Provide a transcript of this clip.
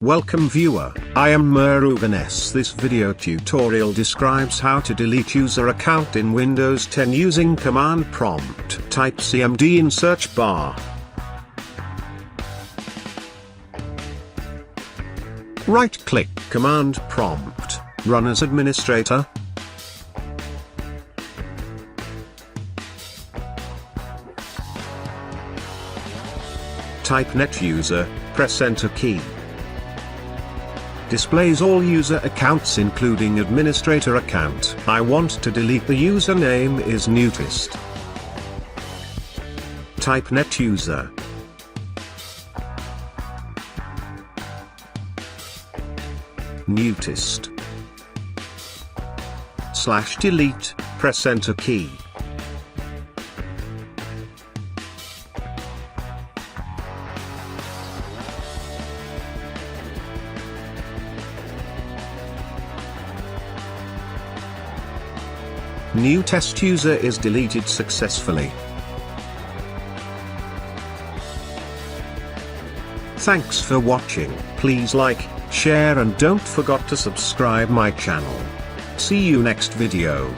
Welcome viewer, I am Murugan S. This video tutorial describes how to delete user account in Windows 10 using command prompt. Type CMD in search bar. Right-click command prompt, run as administrator. Type NetUser, press enter key. Displays all user accounts including administrator account. I want to delete the username is Newtist. Type NetUser. Newtist. /delete, press enter key. New test user is deleted successfully. Thanks for watching. Please like, share and don't forget to subscribe my channel. See you next video.